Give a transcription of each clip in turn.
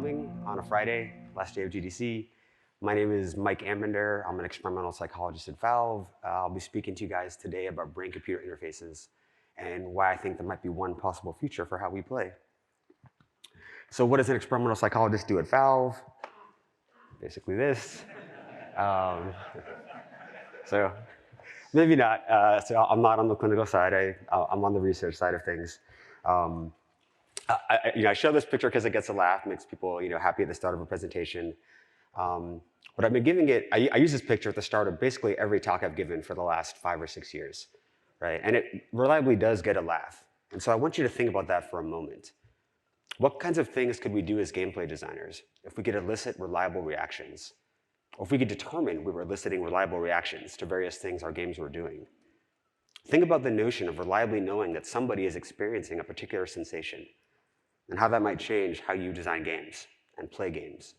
coming on a Friday, last day of GDC. My name is Mike Ambinder. I'm an experimental psychologist at Valve. I'll be speaking to you guys today about brain-computer interfaces and why I think there might be one possible future for how we play. So what does an experimental psychologist do at Valve? Basically this. So maybe not. So I'm not on the clinical side. I'm on the research side of things. I show this picture because it gets a laugh, makes people happy at the start of a presentation. But I've been giving it, I use this picture at the start of basically every talk I've given for the last 5 or 6 years, right? And it reliably does get a laugh. And so I want you to think about that for a moment. What kinds of things could we do as gameplay designers if we could elicit reliable reactions? Or if we could determine we were eliciting reliable reactions to various things our games were doing? Think about the notion of reliably knowing that somebody is experiencing a particular sensation and how that might change how you design games and play games.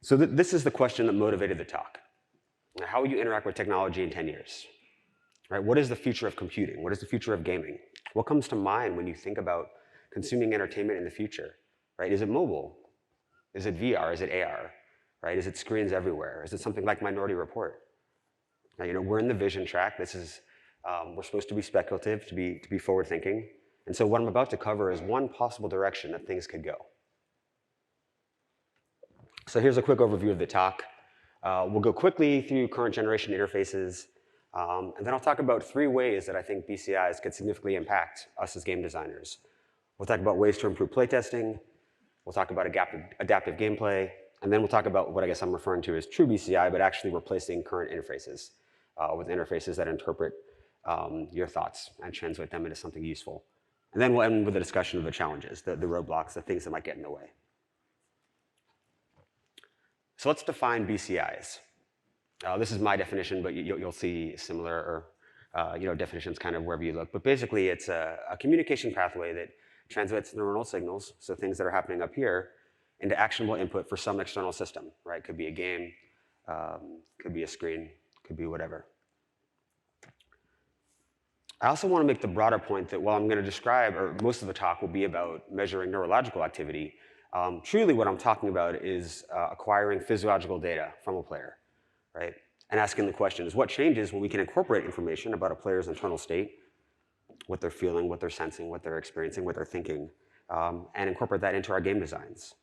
So this is the question that motivated the talk. How will you interact with technology in 10 years? Right? What is the future of computing? What is the future of gaming? What comes to mind when you think about consuming entertainment in the future? Right? Is it mobile? Is it VR? Is it AR? Right? Is it screens everywhere? Is it something like Minority Report? Now, we're in the vision track. This is we're supposed to be speculative, to be forward-thinking. And so what I'm about to cover is one possible direction that things could go. So here's a quick overview of the talk. We'll go quickly through current generation interfaces, and then I'll talk about 3 ways that I think BCIs could significantly impact us as game designers. We'll talk about ways to improve playtesting. We'll talk about adaptive gameplay, and then we'll talk about what I guess I'm referring to as true BCI, but actually replacing current interfaces with interfaces that interpret your thoughts and translate them into something useful. And then we'll end with a discussion of the challenges, the roadblocks, the things that might get in the way. So let's define BCIs. This is my definition, but you'll see similar definitions kind of wherever you look. But basically, it's a communication pathway that transmits neuronal signals, so things that are happening up here, into actionable input for some external system, right? Could be a game, could be a screen, could be whatever. I also want to make the broader point that while I'm going to describe, or most of the talk will be about measuring neurological activity, truly what I'm talking about is acquiring physiological data from a player, right? And asking the question is, what changes when we can incorporate information about a player's internal state, what they're feeling, what they're sensing, what they're experiencing, what they're thinking, and incorporate that into our game designs.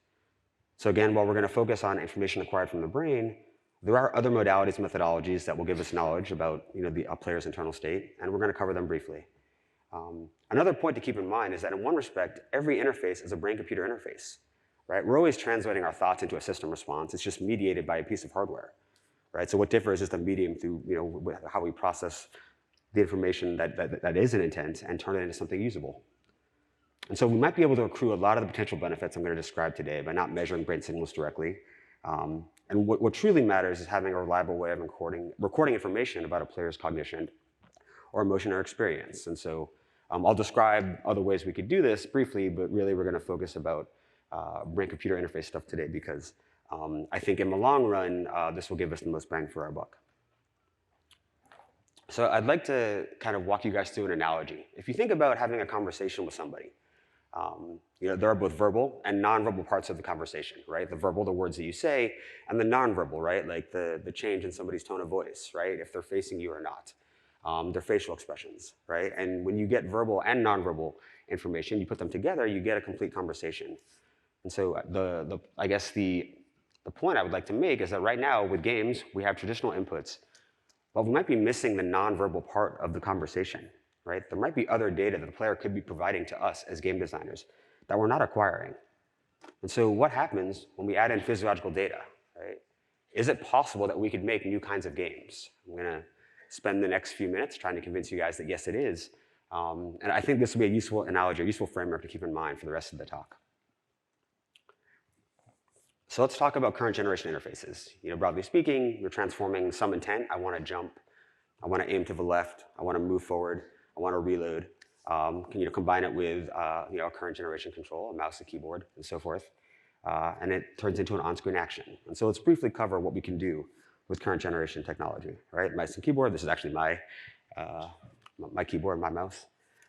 So again, while we're going to focus on information acquired from the brain, there are other modalities and methodologies that will give us knowledge about a player's internal state, and we're going to cover them briefly. Another point to keep in mind is that in one respect, every interface is a brain-computer interface. Right? We're always translating our thoughts into a system response. It's just mediated by a piece of hardware. Right? So what differs is the medium through how we process the information that is an intent and turn it into something usable. And so we might be able to accrue a lot of the potential benefits I'm going to describe today by not measuring brain signals directly. And what truly matters is having a reliable way of recording information about a player's cognition or emotion or experience. And so I'll describe other ways we could do this briefly, but really we're going to focus about brain-computer interface stuff today because I think in the long run, this will give us the most bang for our buck. So I'd like to kind of walk you guys through an analogy. If you think about having a conversation with somebody, there are both verbal and nonverbal parts of the conversation, right? The verbal, the words that you say, and the nonverbal, right? Like the change in somebody's tone of voice, right? If they're facing you or not. Their facial expressions, right? And when you get verbal and nonverbal information, you put them together, you get a complete conversation. And so I guess the point I would like to make is that right now with games, we have traditional inputs, but we might be missing the nonverbal part of the conversation, right? There might be other data that the player could be providing to us as game designers that we're not acquiring. And so what happens when we add in physiological data, right? Is it possible that we could make new kinds of games? I'm going to spend the next few minutes trying to convince you guys that yes, it is. And I think this will be a useful analogy, a useful framework to keep in mind for the rest of the talk. So let's talk about current generation interfaces. Broadly speaking, you're transforming some intent. I want to jump. I want to aim to the left. I want to move forward. I want to reload. Can you combine it with a current generation control, a mouse, a keyboard, and so forth. And it turns into an on-screen action. And so let's briefly cover what we can do with current generation technology, right? Mouse and keyboard. This is actually my keyboard, my mouse.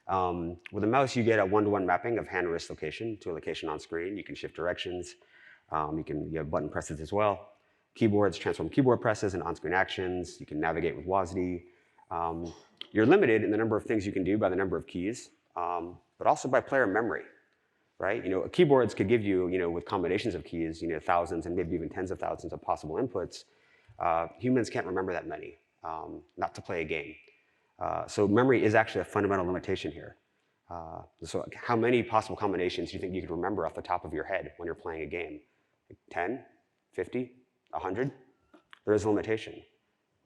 With a mouse, you get a one-to-one mapping of hand and wrist location to a location on screen. You can shift directions. You have button presses as well. Keyboards transform keyboard presses and on-screen actions. You can navigate with WASD. You're limited in the number of things you can do by the number of keys, but also by player memory, right? Keyboards could give you, with combinations of keys, thousands and maybe even tens of thousands of possible inputs. Humans can't remember that many, not to play a game. So memory is actually a fundamental limitation here. So how many possible combinations do you think you could remember off the top of your head when you're playing a game? 10, 50, 100? There is a limitation.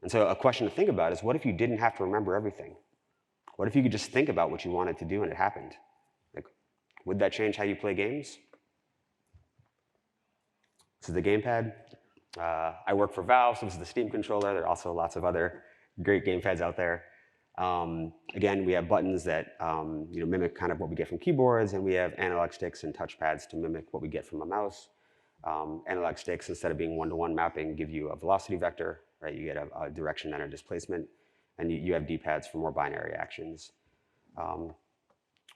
And so a question to think about is, what if you didn't have to remember everything? What if you could just think about what you wanted to do and it happened? Like, would that change how you play games? This is the gamepad. I work for Valve, so this is the Steam controller. There are also lots of other great gamepads out there. Again, we have buttons that mimic kind of what we get from keyboards, and we have analog sticks and touchpads to mimic what we get from a mouse. Analog sticks, instead of being one-to-one mapping, give you a velocity vector, right? You get a direction and a displacement, and you have D-pads for more binary actions.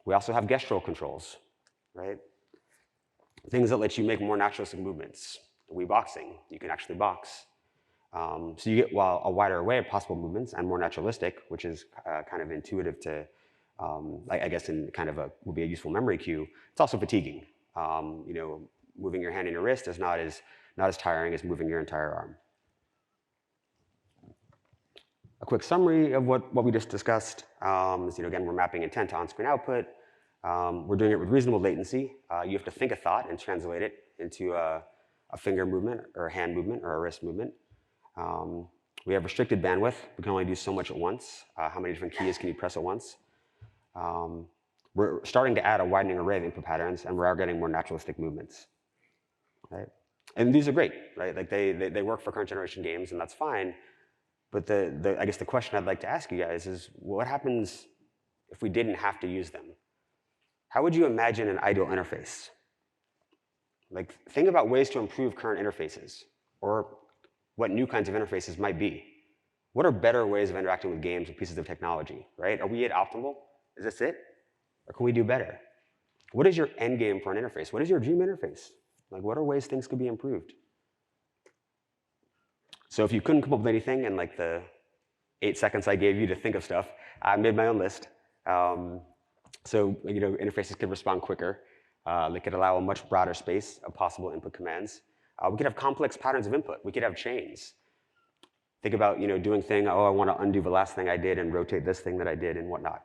We also have gestural controls, right? Things that let you make more naturalistic movements. Wii boxing, you can actually box. So you get a wider array of possible movements and more naturalistic, which is kind of intuitive to, I guess, in kind of would be a useful memory cue. It's also fatiguing. Moving your hand and your wrist is not as tiring as moving your entire arm. A quick summary of what we just discussed is, again, we're mapping intent to on-screen output. We're doing it with reasonable latency. You have to think a thought and translate it into a finger movement or a hand movement or a wrist movement. We have restricted bandwidth. We can only do so much at once. How many different keys can you press at once? We're starting to add a widening array of input patterns, and we are getting more naturalistic movements, right? And these are great, right? Like they work for current generation games, and that's fine. But I guess the question I'd like to ask you guys is, what happens if we didn't have to use them? How would you imagine an ideal interface? Like, think about ways to improve current interfaces, or what new kinds of interfaces might be. What are better ways of interacting with games and pieces of technology, right? Are we at optimal? Is this it? Or can we do better? What is your end game for an interface? What is your dream interface? Like, what are ways things could be improved? So if you couldn't come up with anything in like the 8 seconds I gave you to think of stuff, I made my own list. So interfaces could respond quicker. They could allow a much broader space of possible input commands. We could have complex patterns of input. We could have chains. Think about doing thing, I want to undo the last thing I did and rotate this thing that I did and whatnot.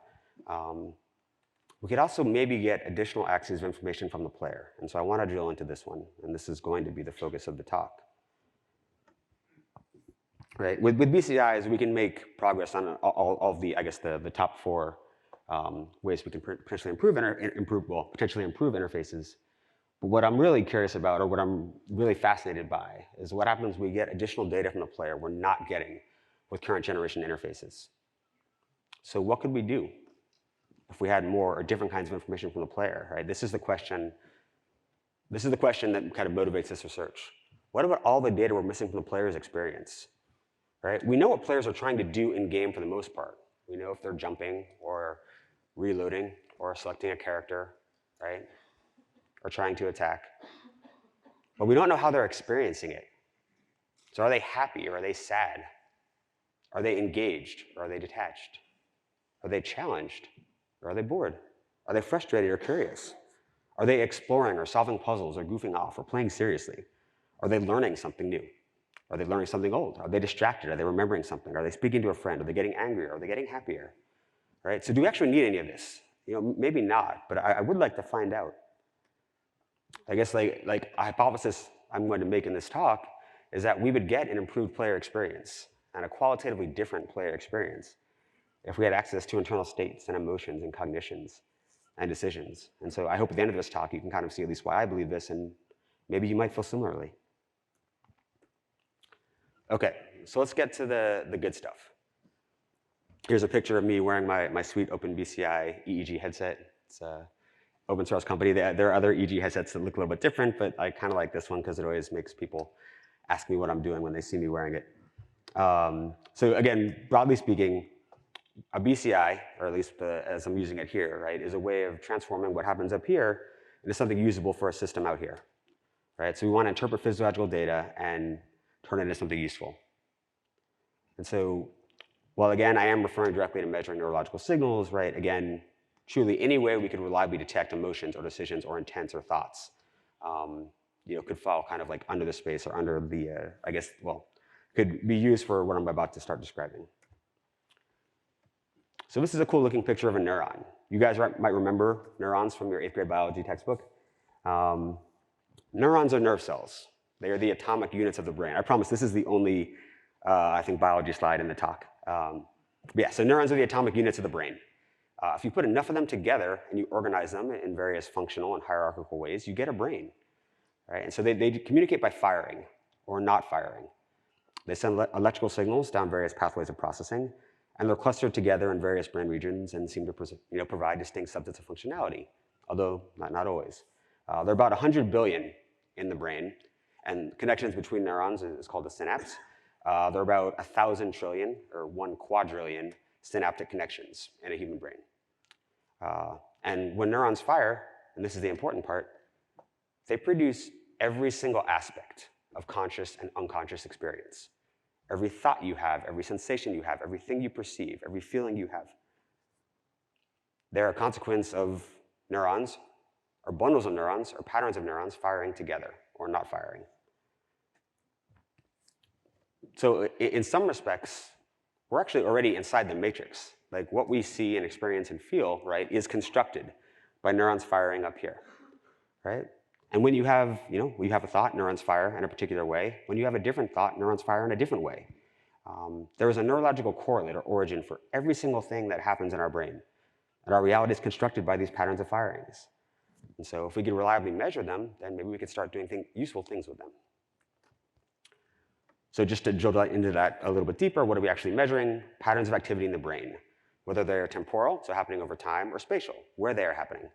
We could also maybe get additional access of information from the player. And so I want to drill into this one, and this is going to be the focus of the talk. Right. With BCIs, we can make progress on all of the, I guess, the top 4 ways we can potentially improve interfaces. But what I'm really curious about, or what I'm really fascinated by, is what happens when we get additional data from the player we're not getting with current generation interfaces. So what could we do if we had more or different kinds of information from the player, right? This is the question that kind of motivates this research. What about all the data we're missing from the player's experience, right? We know what players are trying to do in game for the most part. We know if they're jumping or reloading or selecting a character, right? Or trying to attack. But we don't know how they're experiencing it. So are they happy or are they sad? Are they engaged or are they detached? Are they challenged or are they bored? Are they frustrated or curious? Are they exploring or solving puzzles or goofing off or playing seriously? Are they learning something new? Are they learning something old? Are they distracted? Are they remembering something? Are they speaking to a friend? Are they getting angrier? Are they getting happier? Right? So do we actually need any of this? Maybe not, but I would like to find out. I guess like a hypothesis I'm going to make in this talk is that we would get an improved player experience and a qualitatively different player experience if we had access to internal states and emotions and cognitions and decisions. And so I hope at the end of this talk you can kind of see at least why I believe this, and maybe you might feel similarly. Okay, so let's get to the good stuff. Here's a picture of me wearing my sweet open BCI EEG headset. It's an open source company. There are other EEG headsets that look a little bit different, but I kind of like this one because it always makes people ask me what I'm doing when they see me wearing it. So again, broadly speaking, a BCI, or at least as I'm using it here, right, is a way of transforming what happens up here into something usable for a system out here, right? So we want to interpret physiological data and turn it into something useful. And so, while again, I am referring directly to measuring neurological signals, right? Again, truly any way we could reliably detect emotions or decisions or intents or thoughts, could fall kind of like under the space or under the, could be used for what I'm about to start describing. So this is a cool looking picture of a neuron. You guys might remember neurons from your 8th grade biology textbook. Neurons are nerve cells. They are the atomic units of the brain. I promise this is the only, I think, biology slide in the talk. So neurons are the atomic units of the brain. If you put enough of them together and you organize them in various functional and hierarchical ways, you get a brain, right? And so they communicate by firing or not firing. They send electrical signals down various pathways of processing, and they're clustered together in various brain regions and seem to provide distinct subsets of functionality, although not always. There are about 100 billion in the brain, and connections between neurons is called a synapse. There are about 1,000 trillion, or 1 quadrillion, synaptic connections in a human brain. And when neurons fire, and this is the important part, they produce every single aspect of conscious and unconscious experience. Every thought you have, every sensation you have, everything you perceive, every feeling you have. They're a consequence of neurons, or bundles of neurons, or patterns of neurons firing together, or not firing. So in some respects, we're actually already inside the matrix. Like what we see and experience and feel, right, is constructed by neurons firing up here, right? And when you have, when you have a thought, neurons fire in a particular way. When you have a different thought, neurons fire in a different way. There is a neurological correlate or origin for every single thing that happens in our brain. And our reality is constructed by these patterns of firings. And so if we could reliably measure them, then maybe we could start doing useful things with them. So just to drill into that a little bit deeper, what are we actually measuring? Patterns of activity in the brain, whether they're temporal, so happening over time, or spatial, where they are happening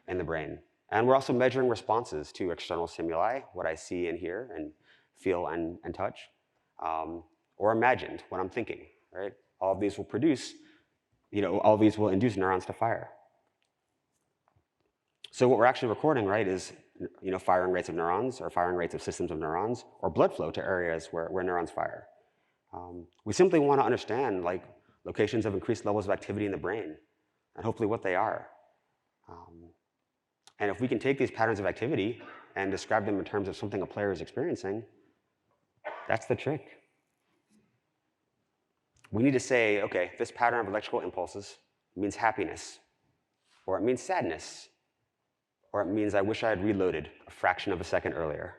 in the brain. And we're also measuring responses to external stimuli, what I see and hear and feel and touch, or imagined, what I'm thinking, right? All of these will produce, all of these will induce neurons to fire. So what we're actually recording, right, is firing rates of neurons or firing rates of systems of neurons or blood flow to areas where neurons fire. We simply want to understand locations of increased levels of activity in the brain and hopefully what they are. And if we can take these patterns of activity and describe them in terms of something a player is experiencing, that's the trick. We need to say, okay, this pattern of electrical impulses means happiness, or it means sadness, or it means I wish I had reloaded a fraction of a second earlier.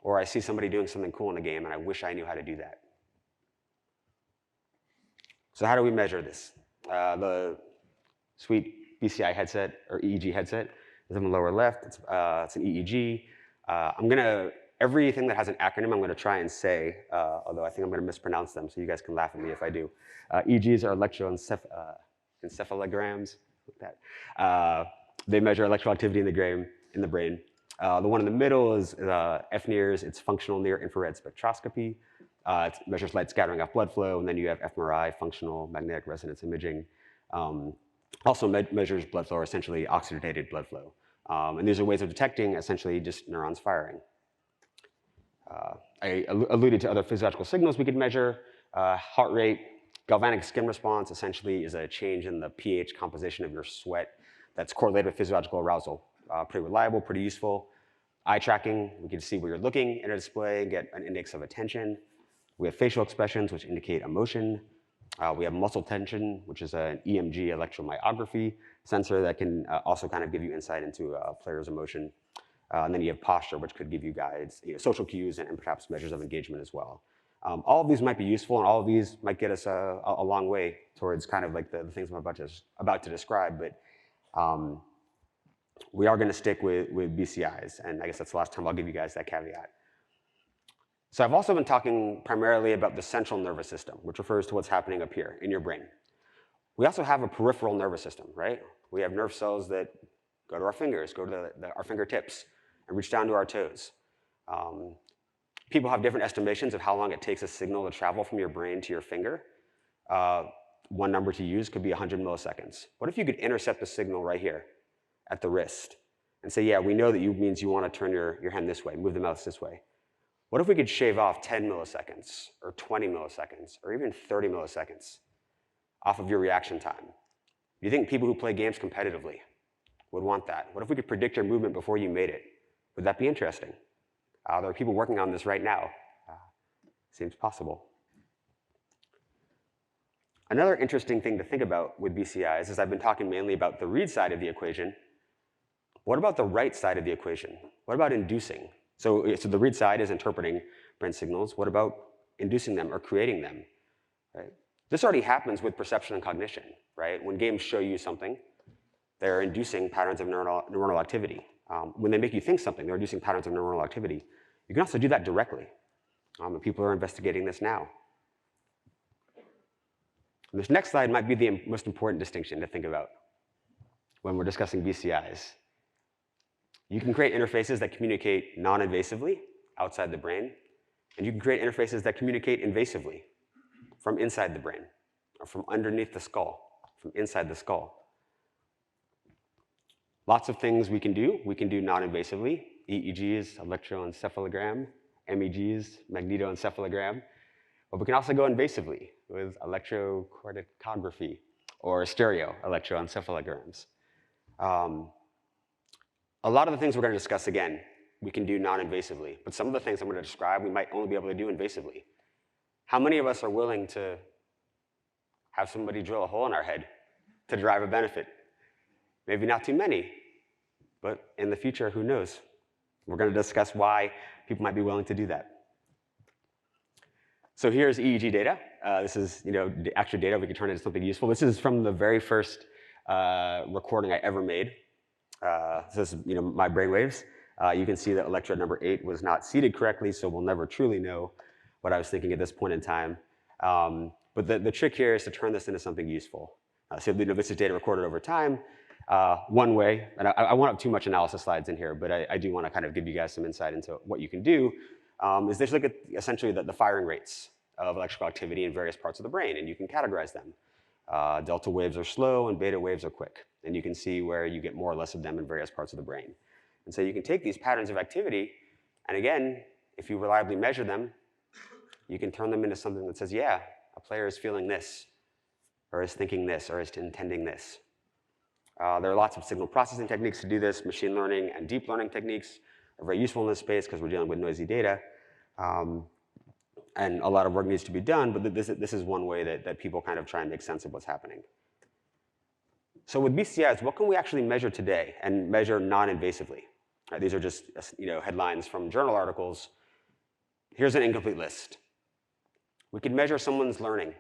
Or I see somebody doing something cool in a game and I wish I knew how to do that. So how do we measure this? The sweet BCI headset, or EEG headset, is on the lower left. It's an EEG. Everything that has an acronym I'm going to try and say, although I think I'm going to mispronounce them, so you guys can laugh at me if I do. EEGs are electroencephalograms. Like that. They measure electrical activity in the brain. The one in the middle is FNIRS. It's functional near-infrared spectroscopy. It measures light scattering off blood flow. And then you have fMRI, functional magnetic resonance imaging. Also measures blood flow, or essentially oxygenated blood flow. And these are ways of detecting essentially just neurons firing. I alluded to other physiological signals we could measure. Heart rate, galvanic skin response essentially is a change in the pH composition of your sweat that's correlated with physiological arousal. Pretty reliable, pretty useful. Eye tracking, we can see where you're looking in a display and get an index of attention. We have facial expressions, which indicate emotion. We have muscle tension, which is an EMG electromyography sensor that can also kind of give you insight into a player's emotion. And then you have posture, which could give you guides, social cues, and perhaps measures of engagement as well. All of these might be useful, and all of these might get us a long way towards kind of like the things I'm about to describe. But we are going to stick with BCIs, and I guess that's the last time I'll give you guys that caveat. So I've also been talking primarily about the central nervous system, which refers to what's happening up here in your brain. We also have a peripheral nervous system, right? We have nerve cells that go to our fingers, go to our fingertips, and reach down to our toes. People have different estimations of how long it takes a signal to travel from your brain to your finger. one number to use could be 100 milliseconds. What if you could intercept the signal right here at the wrist and say, yeah, we know that means you want to turn your hand this way, move the mouse this way. What if we could shave off 10 milliseconds or 20 milliseconds or even 30 milliseconds off of your reaction time? Do you think people who play games competitively would want that? What if we could predict your movement before you made it? Would that be interesting? There are people working on this right now. Seems possible. Another interesting thing to think about with BCIs is I've been talking mainly about the read side of the equation. What about the write side of the equation? What about inducing? So the read side is interpreting brain signals. What about inducing them or creating them? Right? This already happens with perception and cognition, right? When games show you something, they're inducing patterns of neuronal activity. When they make you think something, they're inducing patterns of neuronal activity. You can also do that directly. And people are investigating this now. And this next slide might be the most important distinction to think about when we're discussing BCIs. You can create interfaces that communicate non-invasively outside the brain, and you can create interfaces that communicate invasively from inside the brain, or from underneath the skull, from inside the skull. Lots of things we can do. We can do non-invasively, EEGs, electroencephalogram, MEGs, magnetoencephalogram. But we can also go invasively with electrocorticography or stereo electroencephalograms. A lot of the things we're going to discuss, again, we can do non-invasively. But some of the things I'm going to describe, we might only be able to do invasively. How many of us are willing to have somebody drill a hole in our head to derive a benefit? Maybe not too many, but in the future, who knows? We're going to discuss why people might be willing to do that. So here's EEG data. This is the actual data. We can turn it into something useful. This is from the very first recording I ever made. This is my brainwaves. You can see that electrode number 8 was not seated correctly, so we'll never truly know what I was thinking at this point in time. But the trick here is to turn this into something useful. So this is data recorded over time. One way, and I won't have too much analysis slides in here, but I do want to kind of give you guys some insight into what you can do, is just look at essentially the firing rates of electrical activity in various parts of the brain, and you can categorize them. Delta waves are slow and beta waves are quick, and you can see where you get more or less of them in various parts of the brain. And so you can take these patterns of activity, and again, if you reliably measure them, you can turn them into something that says, yeah, a player is feeling this, or is thinking this, or is intending this. There are lots of signal processing techniques to do this. Machine learning and deep learning techniques are very useful in this space because we're dealing with noisy data. And a lot of work needs to be done, but this is one way that people kind of try and make sense of what's happening. So with BCIs, what can we actually measure today and measure non-invasively? Right, these are just headlines from journal articles. Here's an incomplete list. We can measure someone's learning,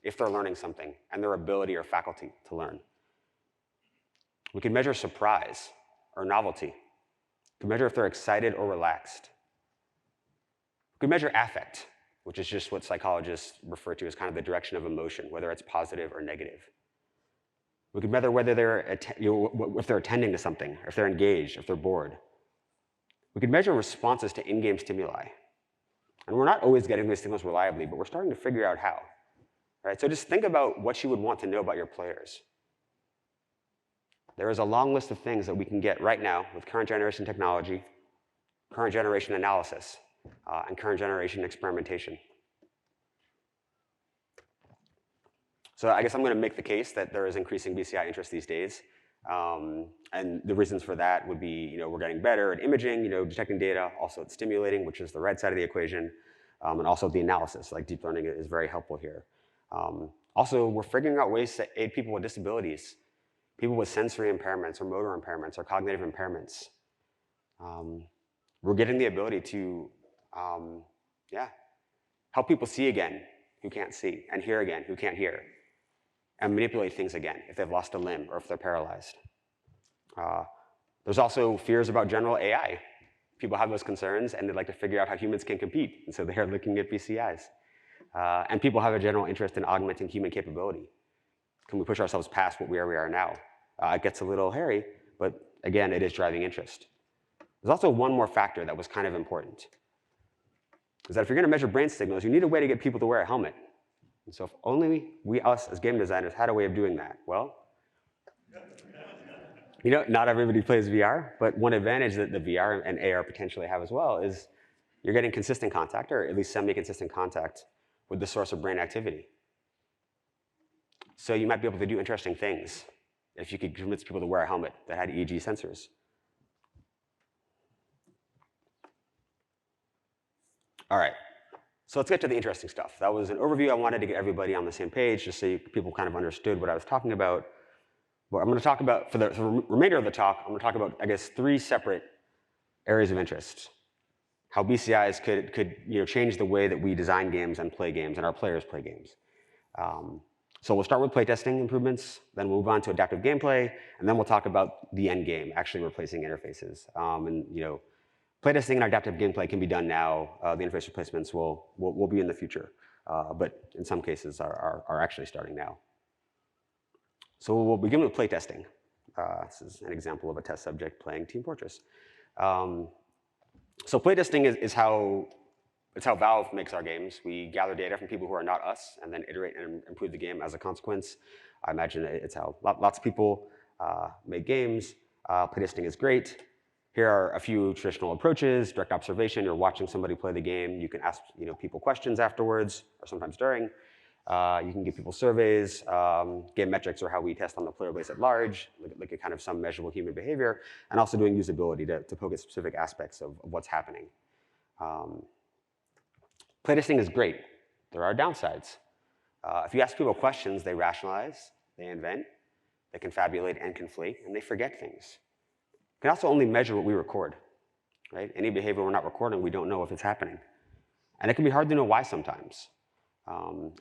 if they're learning something, and their ability or faculty to learn. We can measure surprise or novelty. We can measure if they're excited or relaxed. We can measure affect, which is just what psychologists refer to as kind of the direction of emotion, whether it's positive or negative. We can measure whether if they're attending to something, or if they're engaged, if they're bored. We can measure responses to in-game stimuli. And we're not always getting these signals reliably, but we're starting to figure out how. Right? So just think about what you would want to know about your players. There is a long list of things that we can get right now with current generation technology, current generation analysis, and current generation experimentation. So I guess I'm going to make the case that there is increasing BCI interest these days. And the reasons for that would be, we're getting better at imaging, detecting data, also at stimulating, which is the right side of the equation, and also the analysis, like deep learning is very helpful here. Also, we're figuring out ways to aid people with disabilities, people with sensory impairments or motor impairments or cognitive impairments. We're getting the ability to, help people see again who can't see, and hear again who can't hear, and manipulate things again if they've lost a limb or if they're paralyzed. There's also fears about general AI. People have those concerns, and they'd like to figure out how humans can compete, and so they're looking at BCIs. And people have a general interest in augmenting human capability. Can we push ourselves past where we are now? It gets a little hairy, but again, it is driving interest. There's also one more factor that was kind of important, is that if you're going to measure brain signals, you need a way to get people to wear a helmet. And so if only us as game designers had a way of doing that, well, not everybody plays VR, but one advantage that the VR and AR potentially have as well is you're getting consistent contact, or at least semi-consistent contact, with the source of brain activity. So you might be able to do interesting things if you could convince people to wear a helmet that had EEG sensors. All right, so let's get to the interesting stuff. That was an overview. I wanted to get everybody on the same page just so people kind of understood what I was talking about. What I'm going to talk about for the remainder of the talk, I'm going to talk about, I guess, 3 separate areas of interest. How BCIs could change the way that we design games and play games, and our players play games. So we'll start with playtesting improvements, then we'll move on to adaptive gameplay, and then we'll talk about the end game, actually replacing interfaces. Playtesting and adaptive gameplay can be done now. The interface replacements will be in the future, but in some cases are actually starting now. So we'll begin with playtesting. This is an example of a test subject playing Team Fortress. So playtesting is how Valve makes our games. We gather data from people who are not us, and then iterate and improve the game as a consequence. I imagine it's how lots of people make games. Playtesting is great. Here are a few traditional approaches: direct observation. You're watching somebody play the game. You can ask people questions afterwards, or sometimes during. You can give people surveys. Game metrics are how we test on the player base at large, look at kind of some measurable human behavior, and also doing usability to poke at specific aspects of what's happening. Playtesting is great. There are downsides. If you ask people questions, they rationalize, they invent, they confabulate and conflate, and they forget things. We can also only measure what we record, right? Any behavior we're not recording, we don't know if it's happening. And it can be hard to know why sometimes.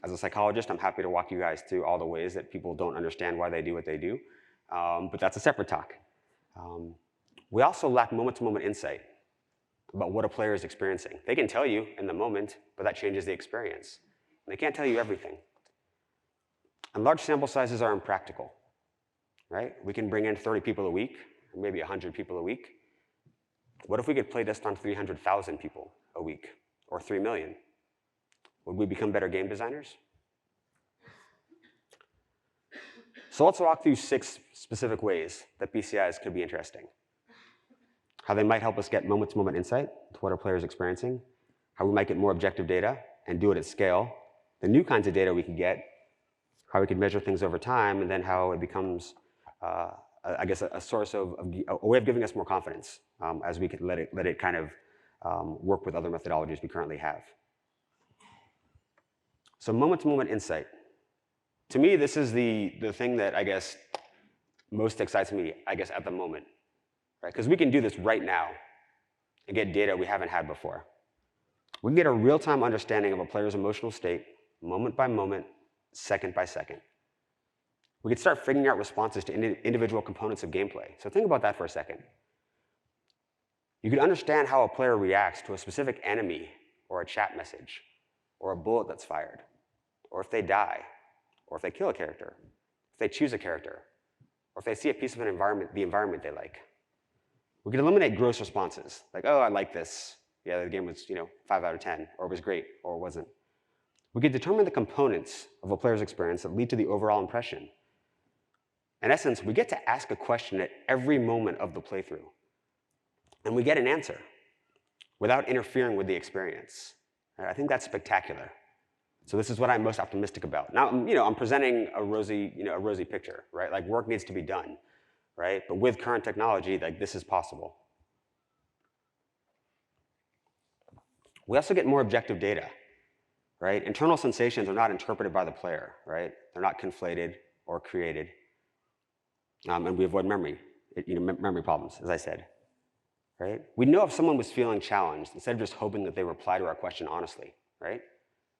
As a psychologist, I'm happy to walk you guys through all the ways that people don't understand why they do what they do, but that's a separate talk. We also lack moment-to-moment insight about what a player is experiencing. They can tell you in the moment, but that changes the experience. And they can't tell you everything. And large sample sizes are impractical, right? We can bring in 30 people a week, or maybe 100 people a week. What if we could play test on 300,000 people a week, or 3 million? Would we become better game designers? So let's walk through 6 specific ways that BCIs could be interesting. How they might help us get moment-to-moment insight to what our player is experiencing, how we might get more objective data and do it at scale, the new kinds of data we could get, how we could measure things over time, and then how it becomes, I guess, a source of a way of giving us more confidence as we could let it kind of work with other methodologies we currently have. So moment-to-moment insight. To me, this is the thing that I guess most excites me, I guess, at the moment, right? Because we can do this right now and get data we haven't had before. We can get a real-time understanding of a player's emotional state, moment by moment, second by second. We could start figuring out responses to individual components of gameplay. So think about that for a second. You could understand how a player reacts to a specific enemy or a chat message or a bullet that's fired, or if they die, or if they kill a character, if they choose a character, or if they see a piece of the environment they like. We could eliminate gross responses, like, oh, I like this. Yeah, the game was 5 out of 10, or it was great, or it wasn't. We could determine the components of a player's experience that lead to the overall impression. In essence, we get to ask a question at every moment of the playthrough, and we get an answer without interfering with the experience. I think that's spectacular. So this is what I'm most optimistic about. Now, I'm presenting a rosy picture, right? Like, work needs to be done, right? But with current technology, like, this is possible. We also get more objective data, right? Internal sensations are not interpreted by the player, right? They're not conflated or created. And we avoid memory problems, as I said, right? We know if someone was feeling challenged instead of just hoping that they reply to our question honestly, right?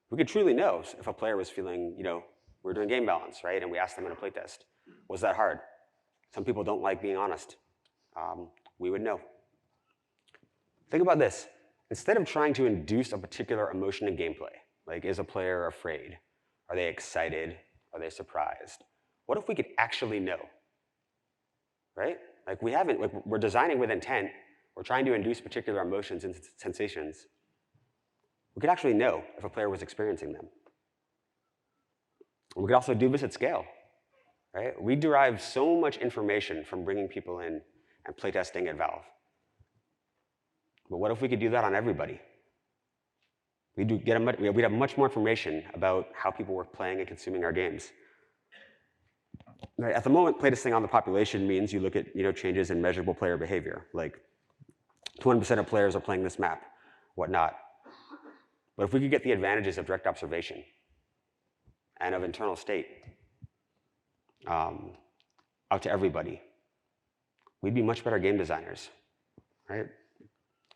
We could truly know if a player was feeling, we're doing game balance, right? And we asked them in a playtest, was that hard? Some people don't like being honest. We would know. Think about this. Instead of trying to induce a particular emotion in gameplay, like, is a player afraid? Are they excited? Are they surprised? What if we could actually know, right? Like, we're designing with intent. We're trying to induce particular emotions and sensations. We could actually know if a player was experiencing them. We could also do this at scale, right? We derive so much information from bringing people in and playtesting at Valve. But what if we could do that on everybody? We'd have much more information about how people were playing and consuming our games. Right, at the moment, playtesting on the population means you look at changes in measurable player behavior, like 20% of players are playing this map, whatnot. But if we could get the advantages of direct observation and of internal state out to everybody, we'd be much better game designers, right?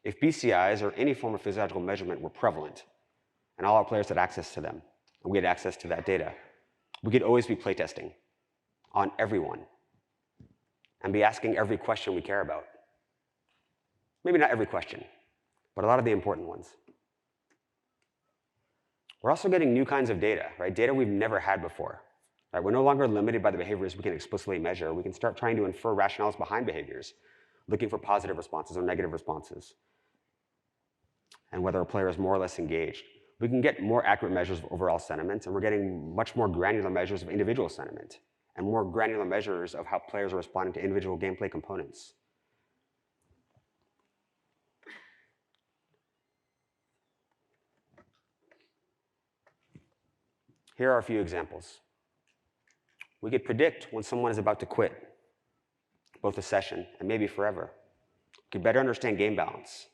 If BCIs or any form of physiological measurement were prevalent and all our players had access to them, and we had access to that data, we could always be playtesting on everyone and be asking every question we care about. Maybe not every question, but a lot of the important ones. We're also getting new kinds of data, right? Data we've never had before. Right? We're no longer limited by the behaviors we can explicitly measure. We can start trying to infer rationales behind behaviors, looking for positive responses or negative responses, and whether a player is more or less engaged. We can get more accurate measures of overall sentiment, and we're getting much more granular measures of individual sentiment, and more granular measures of how players are responding to individual gameplay components. Here are a few examples. We could predict when someone is about to quit, both a session and maybe forever. We could better understand game balance.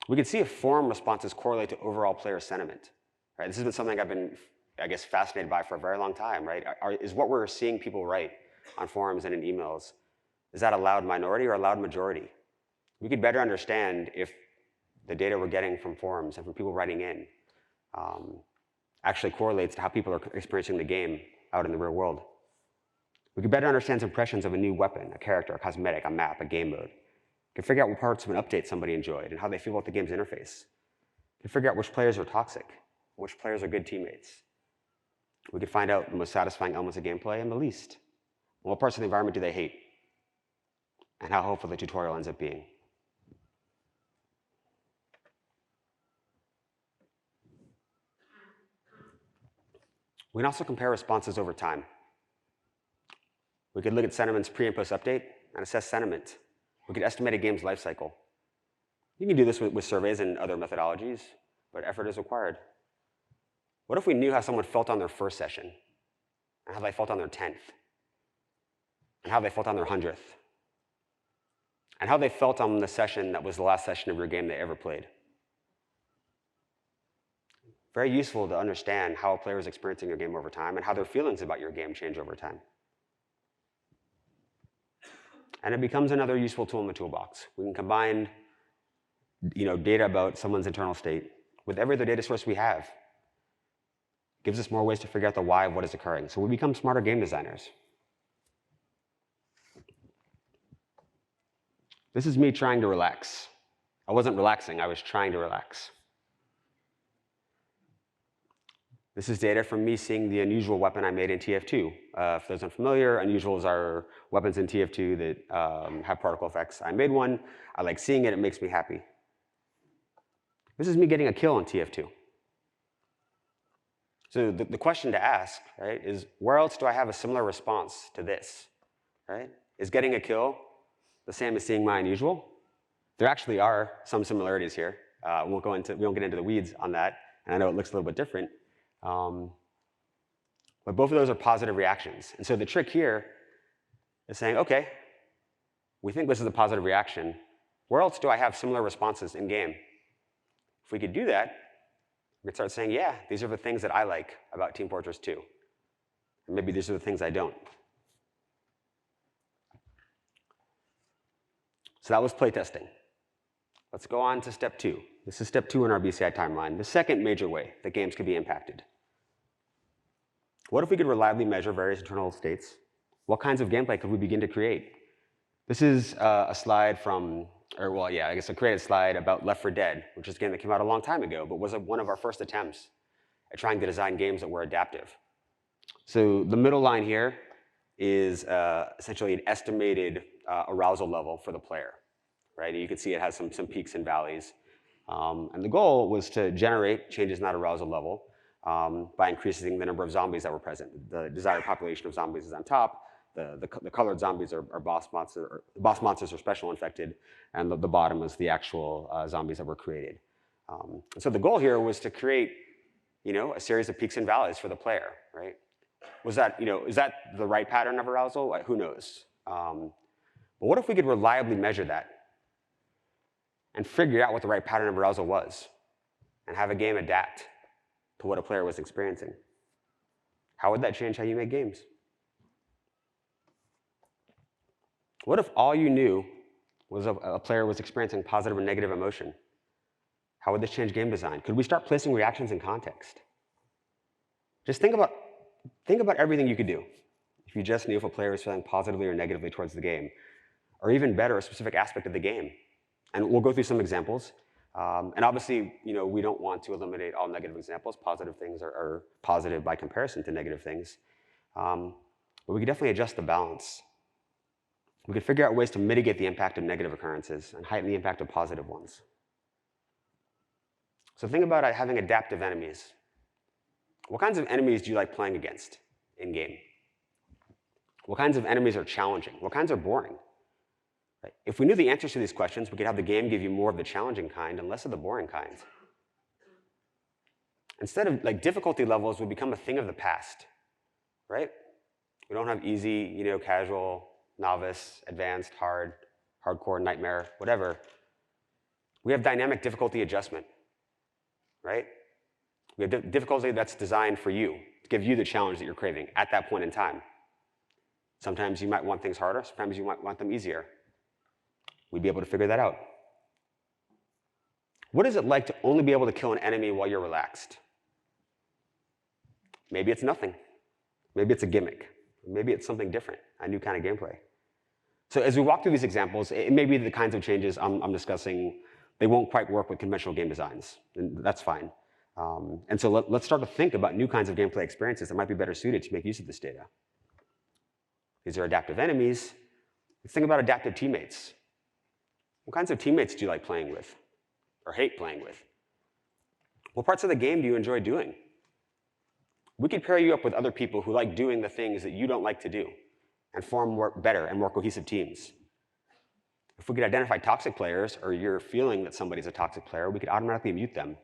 We could see if forum responses correlate to overall player sentiment. Right? This has been something I've been, I guess, fascinated by for a very long time. Right? Is what we're seeing people write on forums and in emails, is that a loud minority or a loud majority? We could better understand if the data we're getting from forums and from people writing in actually correlates to how people are experiencing the game out in the real world. We could better understand impressions of a new weapon, a character, a cosmetic, a map, a game mode. We could figure out what parts of an update somebody enjoyed and how they feel about the game's interface. We could figure out which players are toxic, which players are good teammates. We could find out the most satisfying elements of gameplay and the least. And what parts of the environment do they hate? And how helpful the tutorial ends up being. We can also compare responses over time. We could look at sentiments pre and post update and assess sentiment. We could estimate a game's life cycle. You can do this with surveys and other methodologies, but effort is required. What if we knew how someone felt on their first session, and how they felt on their 10th, and how they felt on their 100th, and how they felt on the session that was the last session of your game they ever played? Very useful to understand how a player is experiencing your game over time and how their feelings about your game change over time. And it becomes another useful tool in the toolbox. We can combine data about someone's internal state with every other data source we have. It gives us more ways to figure out the why of what is occurring. So we become smarter game designers. This is me trying to relax. I wasn't relaxing, I was trying to relax. This is data from me seeing the unusual weapon I made in TF2. For those unfamiliar, unusuals are weapons in TF2 that have particle effects. I made one. I like seeing it. It makes me happy. This is me getting a kill in TF2. So the question to ask, right, is where else do I have a similar response to this? Right? Is getting a kill the same as seeing my unusual? There actually are some similarities here. We won't get into the weeds on that, and I know it looks a little bit different. But both of those are positive reactions. And so the trick here is saying, okay, we think this is a positive reaction. Where else do I have similar responses in game? If we could do that, we could start saying, yeah, these are the things that I like about Team Fortress 2. And maybe these are the things I don't. So that was playtesting. Let's go on to step 2. This is step 2 in our BCI timeline, the second major way that games could be impacted. What if we could reliably measure various internal states? What kinds of gameplay could we begin to create? This is a slide from, a created slide about Left 4 Dead, which is a game that came out a long time ago, but was one of our first attempts at trying to design games that were adaptive. So the middle line here is essentially an estimated arousal level for the player. Right? You can see it has some peaks and valleys. And the goal was to generate changes in that arousal level by increasing the number of zombies that were present. The desired population of zombies is on top. The colored zombies are boss monsters are special infected, and the bottom is the actual zombies that were created. So the goal here was to create, a series of peaks and valleys for the player, right? Was that, is that the right pattern of arousal? Who knows? But what if we could reliably measure that and figure out what the right pattern of arousal was and have a game adapt to what a player was experiencing? How would that change how you make games? What if all you knew was a player was experiencing positive or negative emotion? How would this change game design? Could we start placing reactions in context? Just think about everything you could do if you just knew if a player was feeling positively or negatively towards the game, or even better, a specific aspect of the game. And we'll go through some examples. And obviously, we don't want to eliminate all negative examples. Positive things are positive by comparison to negative things. But we could definitely adjust the balance. We could figure out ways to mitigate the impact of negative occurrences and heighten the impact of positive ones. So think about having adaptive enemies. What kinds of enemies do you like playing against in-game? What kinds of enemies are challenging? What kinds are boring? Right? If we knew the answers to these questions, we could have the game give you more of the challenging kind and less of the boring kind. Instead of difficulty levels would become a thing of the past, right? We don't have easy, casual, novice, advanced, hard, hardcore, nightmare, whatever. We have dynamic difficulty adjustment, right? We have difficulty that's designed for you, to give you the challenge that you're craving at that point in time. Sometimes you might want things harder, sometimes you might want them easier. We'd be able to figure that out. What is it like to only be able to kill an enemy while you're relaxed? Maybe it's nothing. Maybe it's a gimmick. Maybe it's something different, a new kind of gameplay. So as we walk through these examples, it may be the kinds of changes I'm discussing, they won't quite work with conventional game designs, and that's fine. And so let's start to think about new kinds of gameplay experiences that might be better suited to make use of this data. These are adaptive enemies. Let's think about adaptive teammates. What kinds of teammates do you like playing with or hate playing with? What parts of the game do you enjoy doing? We could pair you up with other people who like doing the things that you don't like to do and form better and more cohesive teams. If we could identify toxic players, or you're feeling that somebody's a toxic player, we could automatically mute them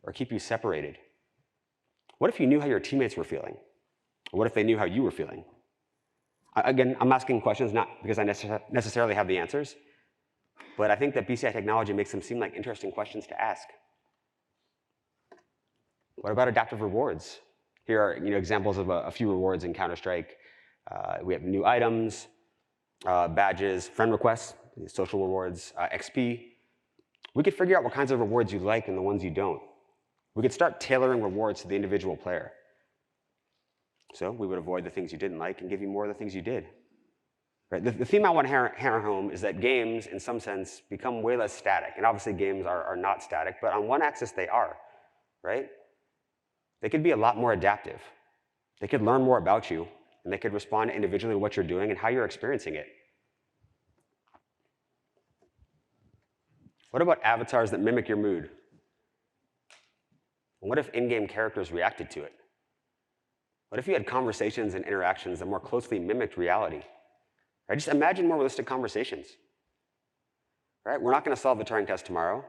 or keep you separated. What if you knew how your teammates were feeling? Or what if they knew how you were feeling? Again, I'm asking questions not because I necessarily have the answers, but I think that BCI technology makes them seem like interesting questions to ask. What about adaptive rewards? Here are examples of a few rewards in Counter-Strike. We have new items, badges, friend requests, social rewards, XP. We could figure out what kinds of rewards you like and the ones you don't. We could start tailoring rewards to the individual player. So we would avoid the things you didn't like and give you more of the things you did. Right? The theme I want to hammer home is that games, in some sense, become way less static. And obviously games are not static, but on one axis they are, right? They could be a lot more adaptive. They could learn more about you, and they could respond individually to what you're doing and how you're experiencing it. What about avatars that mimic your mood? And what if in-game characters reacted to it? What if you had conversations and interactions that more closely mimicked reality? Right? Just imagine more realistic conversations. Right? We're not going to solve the Turing test tomorrow,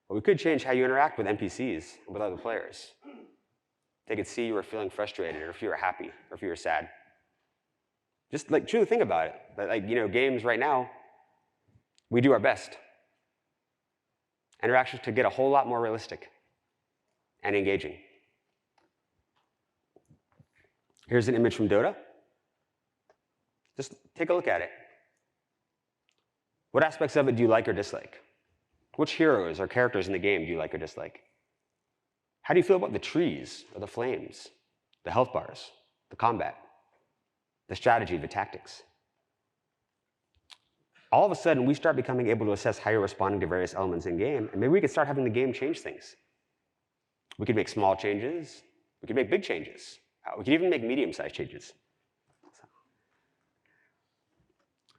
but we could change how you interact with NPCs and with other players. They could see you were feeling frustrated, or if you were happy, or if you were sad. Just truly think about it. Games right now, we do our best. Interactions could get a whole lot more realistic and engaging. Here's an image from Dota. Just take a look at it. What aspects of it do you like or dislike? Which heroes or characters in the game do you like or dislike? How do you feel about the trees or the flames, the health bars, the combat, the strategy, the tactics? All of a sudden, we start becoming able to assess how you're responding to various elements in game, and maybe we could start having the game change things. We could make small changes. We could make big changes. We could even make medium-sized changes.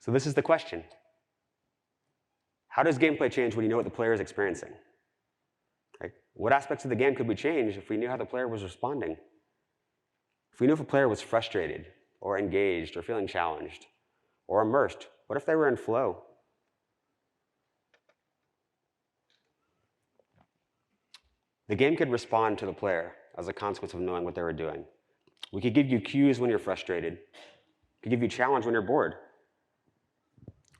So this is the question. How does gameplay change when you know what the player is experiencing? Right? What aspects of the game could we change if we knew how the player was responding? If we knew if a player was frustrated, or engaged, or feeling challenged, or immersed, what if they were in flow? The game could respond to the player as a consequence of knowing what they were doing. We could give you cues when you're frustrated. We could give you challenge when you're bored.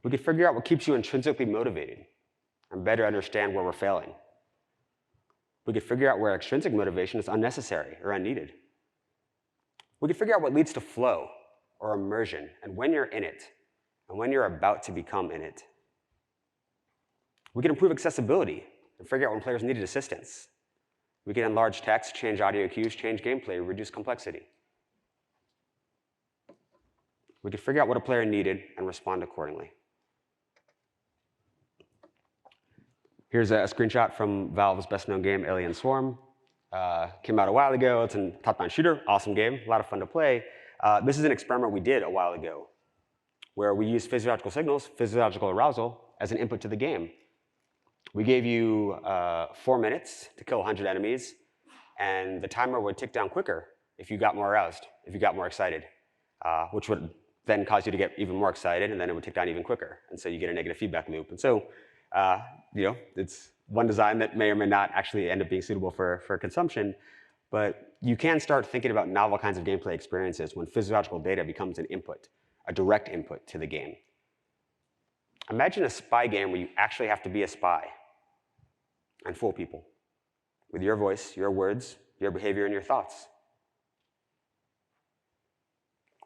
We could figure out what keeps you intrinsically motivated and better understand where we're failing. We could figure out where extrinsic motivation is unnecessary or unneeded. We could figure out what leads to flow or immersion and when you're in it and when you're about to become in it. We could improve accessibility and figure out when players needed assistance. We can enlarge text, change audio cues, change gameplay, reduce complexity. We could figure out what a player needed and respond accordingly. Here's a screenshot from Valve's best-known game, Alien Swarm. Came out a while ago. It's a top-down shooter, awesome game, a lot of fun to play. This is an experiment we did a while ago where we used physiological signals, physiological arousal, as an input to the game. We gave you 4 minutes to kill 100 enemies, and the timer would tick down quicker if you got more aroused, if you got more excited, which would then cause you to get even more excited, and then it would tick down even quicker. And so you get a negative feedback loop. And so, it's one design that may or may not actually end up being suitable for consumption, but you can start thinking about novel kinds of gameplay experiences when physiological data becomes an input, a direct input to the game. Imagine a spy game where you actually have to be a spy and fool people with your voice, your words, your behavior, and your thoughts.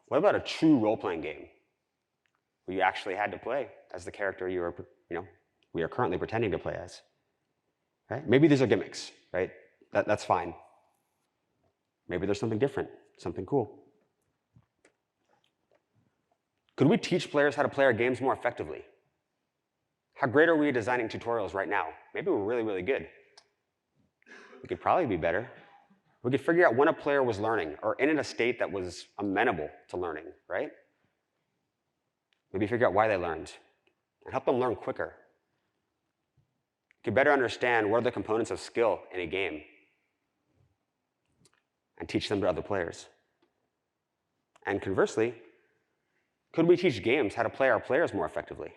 What about a true role-playing game where you actually had to play as the character we are currently pretending to play as? Right? Maybe these are gimmicks, right? That's fine. Maybe there's something different, something cool. Could we teach players how to play our games more effectively? How great are we at designing tutorials right now? Maybe we're really, really good. We could probably be better. We could figure out when a player was learning or in a state that was amenable to learning, right? Maybe figure out why they learned and help them learn quicker. We could better understand what are the components of skill in a game and teach them to other players. And conversely, could we teach games how to play our players more effectively?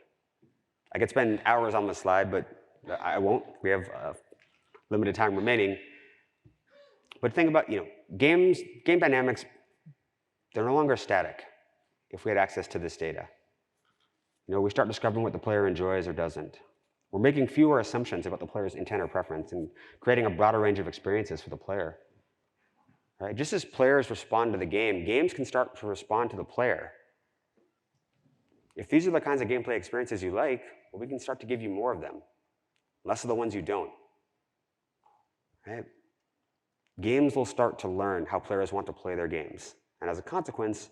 I could spend hours on this slide, but I won't. We have limited time remaining. But think about, game dynamics, they're no longer static if we had access to this data. We start discovering what the player enjoys or doesn't. We're making fewer assumptions about the player's intent or preference and creating a broader range of experiences for the player. Right? Just as players respond to the game, games can start to respond to the player. If these are the kinds of gameplay experiences you like, well, we can start to give you more of them, less of the ones you don't. Right? Games will start to learn how players want to play their games. And as a consequence,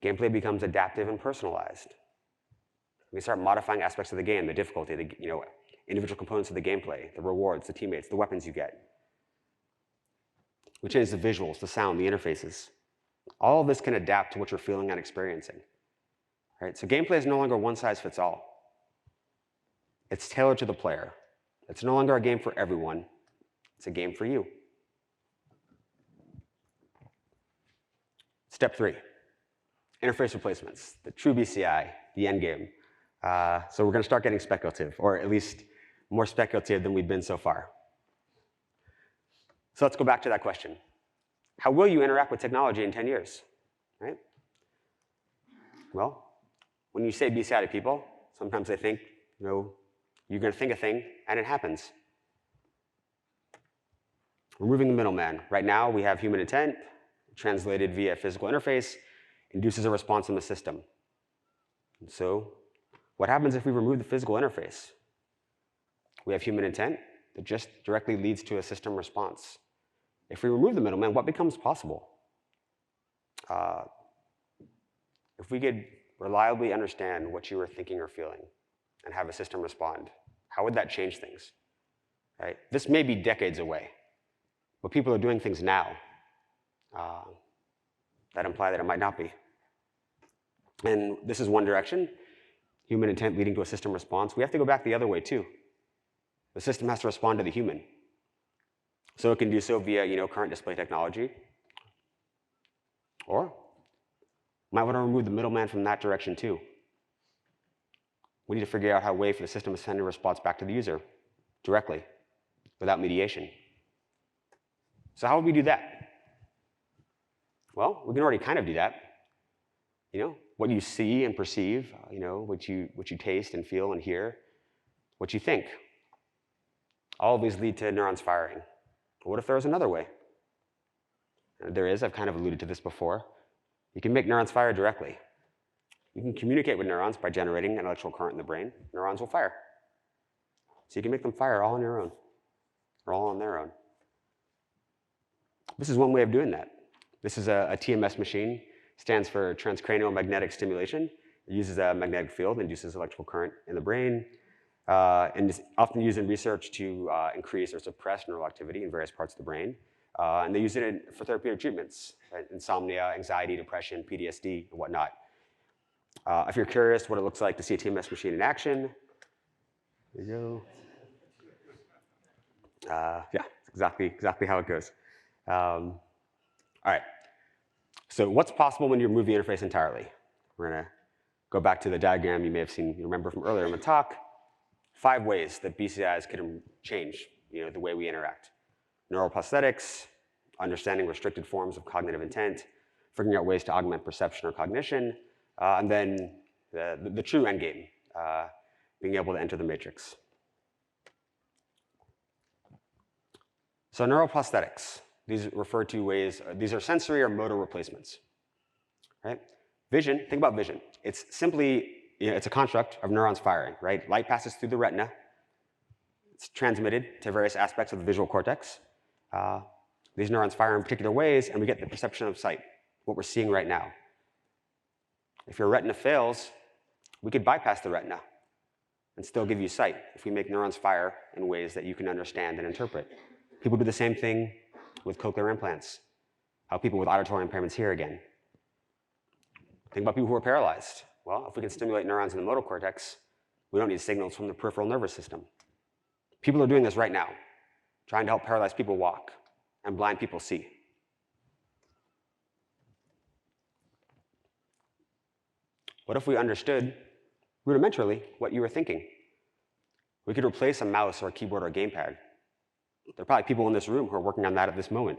gameplay becomes adaptive and personalized. We start modifying aspects of the game, the difficulty, the individual components of the gameplay, the rewards, the teammates, the weapons you get. We change the visuals, the sound, the interfaces. All of this can adapt to what you're feeling and experiencing. Right? So gameplay is no longer one size fits all. It's tailored to the player. It's no longer a game for everyone. It's a game for you. Step 3, interface replacements, the true BCI, the end game. So we're going to start getting speculative, or at least more speculative than we've been so far. So let's go back to that question. How will you interact with technology in 10 years? Right? Well, when you say BCI to people, sometimes they think, you're going to think a thing, and it happens. Removing the middleman. Right now, we have human intent, translated via physical interface, induces a response in the system. And so what happens if we remove the physical interface? We have human intent that just directly leads to a system response. If we remove the middleman, what becomes possible? If we could reliably understand what you were thinking or feeling and have a system respond, how would that change things? Right? This may be decades away, but people are doing things now that imply that it might not be. And this is one direction, human intent leading to a system response. We have to go back the other way too. The system has to respond to the human. So it can do so via current display technology, or might want to remove the middleman from that direction too. We need to figure out how a way for the system to send a response back to the user directly, without mediation. So how would we do that? Well, we can already kind of do that. What you see and perceive, what you taste and feel and hear, what you think. All of these lead to neurons firing. But what if there was another way? There is. I've kind of alluded to this before. You can make neurons fire directly. You can communicate with neurons by generating an electrical current in the brain. Neurons will fire. So you can make them fire all on your own, or all on their own. This is one way of doing that. This is a TMS machine. Stands for transcranial magnetic stimulation. It uses a magnetic field, induces electrical current in the brain, and is often used in research to increase or suppress neural activity in various parts of the brain. And they use it for therapeutic treatments, right? Insomnia, anxiety, depression, PTSD, and whatnot. If you're curious what it looks like to see a TMS machine in action, there you go. Yeah, exactly how it goes. All right. So what's possible when you remove the interface entirely? We're going to go back to the diagram you may have seen, remember from earlier in the talk. 5 ways that BCIs can change the way we interact. Neuroprosthetics, understanding restricted forms of cognitive intent, figuring out ways to augment perception or cognition, and then the true endgame, being able to enter the matrix. So neuroprosthetics, these refer to ways, these are sensory or motor replacements, right? Vision, think about vision. It's simply, it's a construct of neurons firing, right? Light passes through the retina. It's transmitted to various aspects of the visual cortex. These neurons fire in particular ways, and we get the perception of sight, what we're seeing right now. If your retina fails, we could bypass the retina and still give you sight if we make neurons fire in ways that you can understand and interpret. People do the same thing with cochlear implants, how people with auditory impairments hear again. Think about people who are paralyzed. Well, if we can stimulate neurons in the motor cortex, we don't need signals from the peripheral nervous system. People are doing this right now, trying to help paralyzed people walk and blind people see. What if we understood rudimentarily what you were thinking? We could replace a mouse or a keyboard or a gamepad. There are probably people in this room who are working on that at this moment,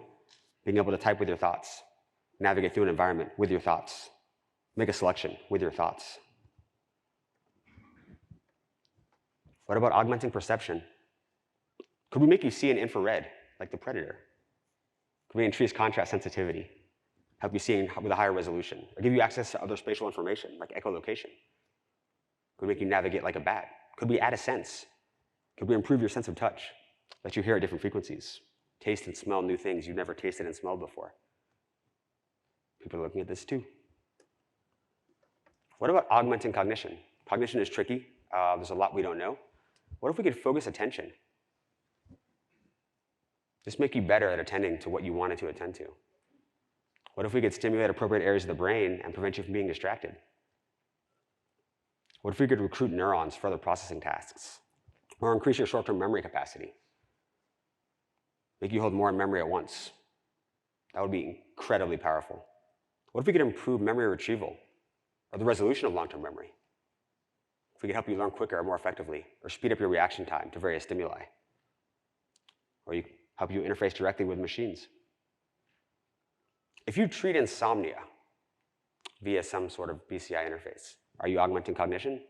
being able to type with your thoughts, navigate through an environment with your thoughts, make a selection with your thoughts. What about augmenting perception? Could we make you see in infrared, like the Predator? Could we increase contrast sensitivity, help you see with a higher resolution, or give you access to other spatial information, like echolocation? Could we make you navigate like a bat? Could we add a sense? Could we improve your sense of touch, let you hear at different frequencies, taste and smell new things you've never tasted and smelled before? People are looking at this too. What about augmenting cognition? Cognition is tricky. There's a lot we don't know. What if we could focus attention? Just make you better at attending to what you wanted to attend to. What if we could stimulate appropriate areas of the brain and prevent you from being distracted? What if we could recruit neurons for other processing tasks? Or increase your short-term memory capacity? Make you hold more in memory at once? That would be incredibly powerful. What if we could improve memory retrieval or the resolution of long-term memory? If we could help you learn quicker or more effectively, or speed up your reaction time to various stimuli, or help you interface directly with machines. If you treat insomnia via some sort of BCI interface, are you augmenting cognition?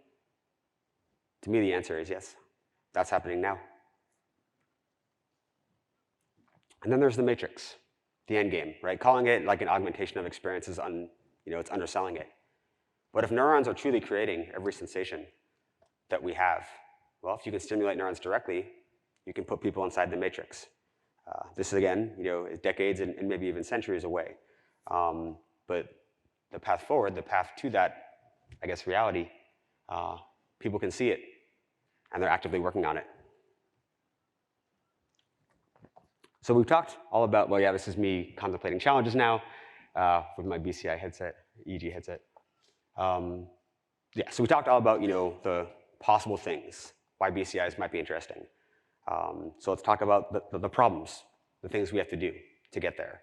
To me, the answer is yes. That's happening now. And then there's the matrix, the end game, right? Calling it like an augmentation of experiences, it's underselling it. But if neurons are truly creating every sensation that we have, well, if you can stimulate neurons directly, you can put people inside the matrix. This is, again, is decades and maybe even centuries away. But the path forward, the path to that, I guess, reality, people can see it, and they're actively working on it. So we've talked all about, well, yeah, this is me contemplating challenges now with my BCI headset, EEG headset. So we talked all about, the possible things, why BCIs might be interesting. So let's talk about the problems. the things we have to do to get there.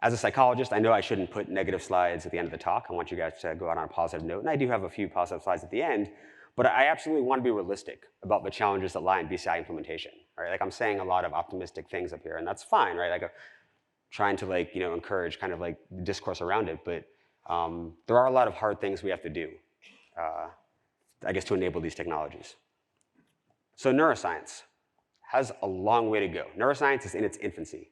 As a psychologist, I know I shouldn't put negative slides at the end of the talk. I want you guys to go out on a positive note, and I do have a few positive slides at the end, but I absolutely want to be realistic about the challenges that lie in BCI implementation, right? Like I'm saying a lot of optimistic things up here, and that's fine, right? Like I'm trying to encourage kind of like discourse around it, but there are a lot of hard things we have to do, I guess, to enable these technologies. So neuroscience has a long way to go. Neuroscience is in its infancy.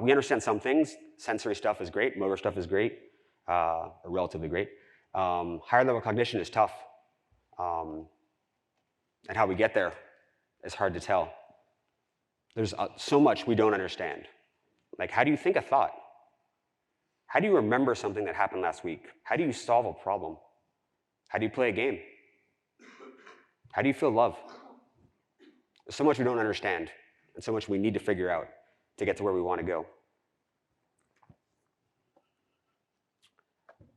We understand some things. Sensory stuff is great. Motor stuff is great, or relatively great. Higher level cognition is tough. And how we get there is hard to tell. There's so much we don't understand. Like, how do you think a thought? How do you remember something that happened last week? How do you solve a problem? How do you play a game? How do you feel love? There's so much we don't understand, and so much we need to figure out to get to where we want to go.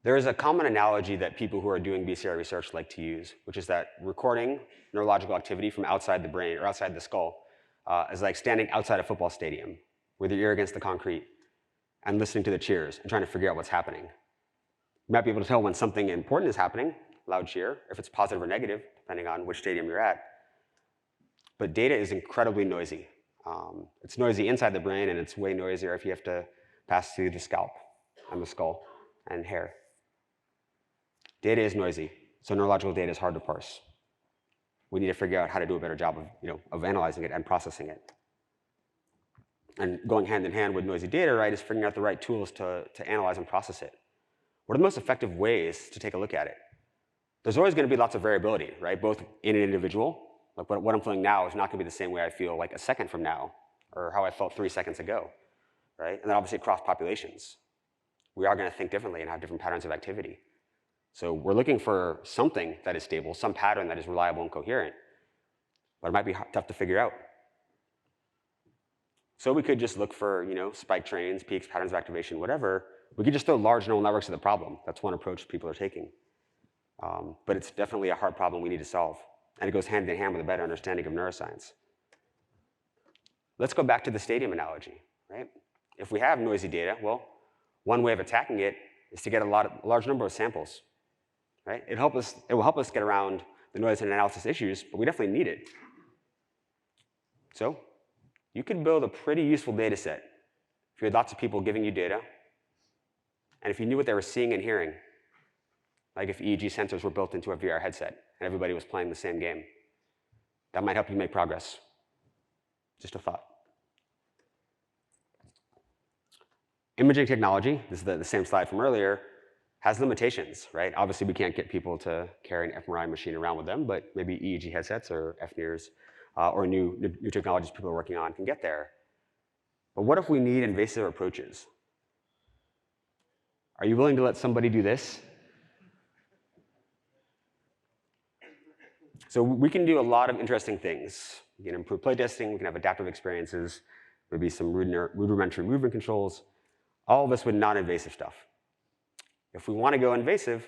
There is a common analogy that people who are doing BCI research like to use, which is that recording neurological activity from outside the brain or outside the skull is like standing outside a football stadium with your ear against the concrete and listening to the cheers and trying to figure out what's happening. You might be able to tell when something important is happening, loud cheer, if it's positive or negative, depending on which stadium you're at. But data is incredibly noisy. It's noisy inside the brain, and it's way noisier if you have to pass through the scalp and the skull and hair. Data is noisy, so neurological data is hard to parse. We need to figure out how to do a better job of analyzing it and processing it. And going hand in hand with noisy data, right, is figuring out the right tools to analyze and process it. What are the most effective ways to take a look at it? There's always going to be lots of variability, right, both in an individual. Like what I'm feeling now is not going to be the same way I feel like a second from now, or how I felt 3 seconds ago, right? And then obviously across populations, we are going to think differently and have different patterns of activity. So we're looking for something that is stable, some pattern that is reliable and coherent, but it might be tough to figure out. So we could just look for, spike trains, peaks, patterns of activation, whatever. We could just throw large neural networks at the problem. That's one approach people are taking. But it's definitely a hard problem we need to solve. And it goes hand in hand with a better understanding of neuroscience. Let's go back to the stadium analogy, right? If we have noisy data, well, one way of attacking it is to get a large number of samples, right? It will help us get around the noise and analysis issues, but we definitely need it. So you could build a pretty useful data set if you had lots of people giving you data, and if you knew what they were seeing and hearing, like if EEG sensors were built into a VR headset and everybody was playing the same game. That might help you make progress. Just a thought. Imaging technology, this is the same slide from earlier, has limitations, right? Obviously, we can't get people to carry an fMRI machine around with them, but maybe EEG headsets or FNIRs or new technologies people are working on can get there. But what if we need invasive approaches? Are you willing to let somebody do this? So we can do a lot of interesting things. We can improve playtesting, we can have adaptive experiences, maybe some rudimentary movement controls, all of this with non-invasive stuff. If we want to go invasive,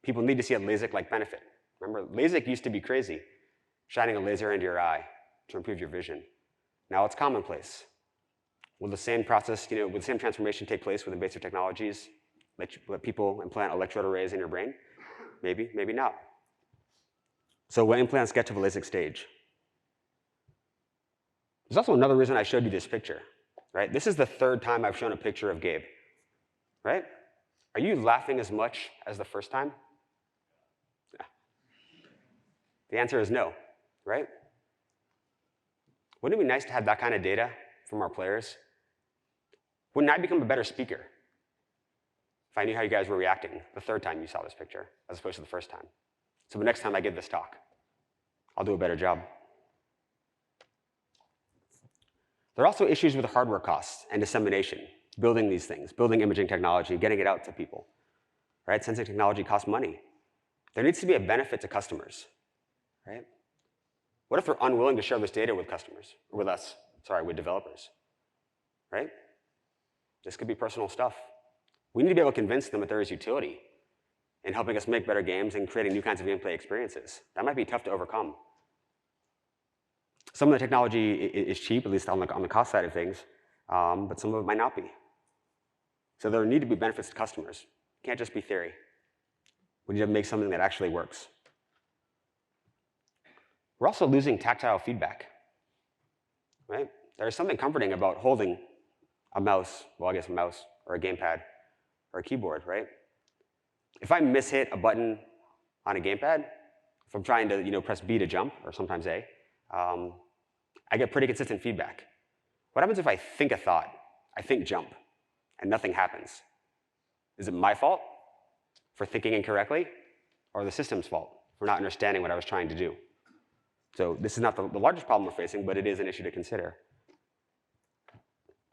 people need to see a LASIK-like benefit. Remember, LASIK used to be crazy, shining a laser into your eye to improve your vision. Now it's commonplace. Will the same process, will the same transformation take place with invasive technologies? Let people implant electrode arrays in your brain? Maybe, maybe not. So when implants get to the LASIK stage, there's also another reason I showed you this picture, right? This is the third time I've shown a picture of Gabe, right? Are you laughing as much as the first time? Yeah. The answer is no, right? Wouldn't it be nice to have that kind of data from our players? Wouldn't I become a better speaker if I knew how you guys were reacting the third time you saw this picture as opposed to the first time? So the next time I give this talk, I'll do a better job. There are also issues with hardware costs and dissemination, building these things, building imaging technology, getting it out to people, right? Sensing technology costs money. There needs to be a benefit to customers, right? What if they're unwilling to share this data with customers, or with developers, right? This could be personal stuff. We need to be able to convince them that there is utility in helping us make better games and creating new kinds of gameplay experiences. That might be tough to overcome. Some of the technology is cheap, at least on the cost side of things, but some of it might not be. So there need to be benefits to customers. It can't just be theory. We need to make something that actually works. We're also losing tactile feedback, right? There's something comforting about holding a mouse, well, I guess a mouse, or a gamepad, or a keyboard, right? If I mishit a button on a gamepad, if I'm trying to press B to jump, or sometimes A, I get pretty consistent feedback. What happens if I think a thought, I think jump, and nothing happens? Is it my fault for thinking incorrectly, or the system's fault for not understanding what I was trying to do? So this is not the largest problem we're facing, but it is an issue to consider.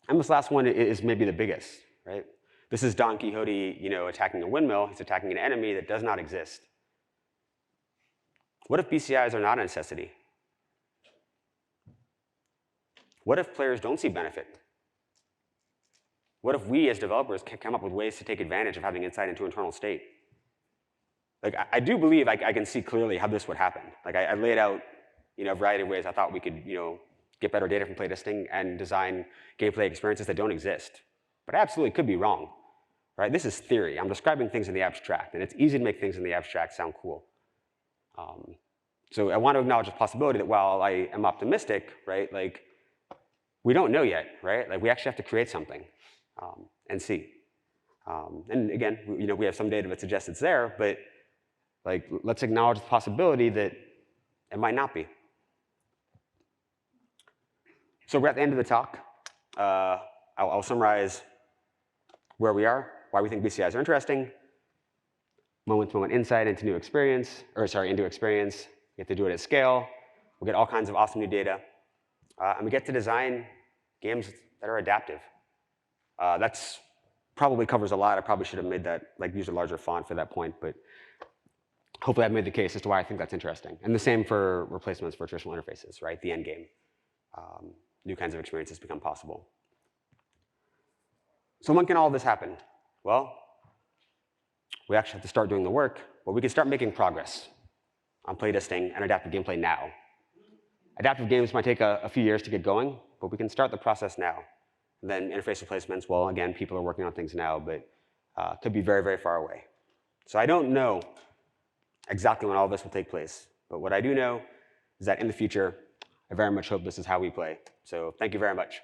And this last one is maybe the biggest, right? This is Don Quixote, attacking a windmill. He's attacking an enemy that does not exist. What if BCIs are not a necessity? What if players don't see benefit? What if we as developers can come up with ways to take advantage of having insight into internal state? Like, I do believe I can see clearly how this would happen. Like, I laid out a variety of ways I thought we could get better data from playtesting and design gameplay experiences that don't exist. But I absolutely could be wrong. Right? This is theory. I'm describing things in the abstract, and it's easy to make things in the abstract sound cool. So I want to acknowledge the possibility that while I am optimistic, right, like, we don't know yet, right? Like, we actually have to create something and see. And again, we have some data that suggests it's there, but like, let's acknowledge the possibility that it might not be. So we're at the end of the talk. I'll summarize where we are, why we think BCIs are interesting, moment-to-moment insight into experience. We get to do it at scale. We get all kinds of awesome new data. And we get to design games that are adaptive. That's probably covers a lot. I probably should have made that, use a larger font for that point, but hopefully I've made the case as to why I think that's interesting. And the same for replacements for traditional interfaces, right? The end game. New kinds of experiences become possible. So when can all of this happen? Well, we actually have to start doing the work, but we can start making progress on playtesting and adaptive gameplay now. Adaptive games might take a few years to get going, but we can start the process now. And then interface replacements, well, again, people are working on things now, but could be very, very far away. So I don't know exactly when all of this will take place, but what I do know is that in the future, I very much hope this is how we play. So thank you very much.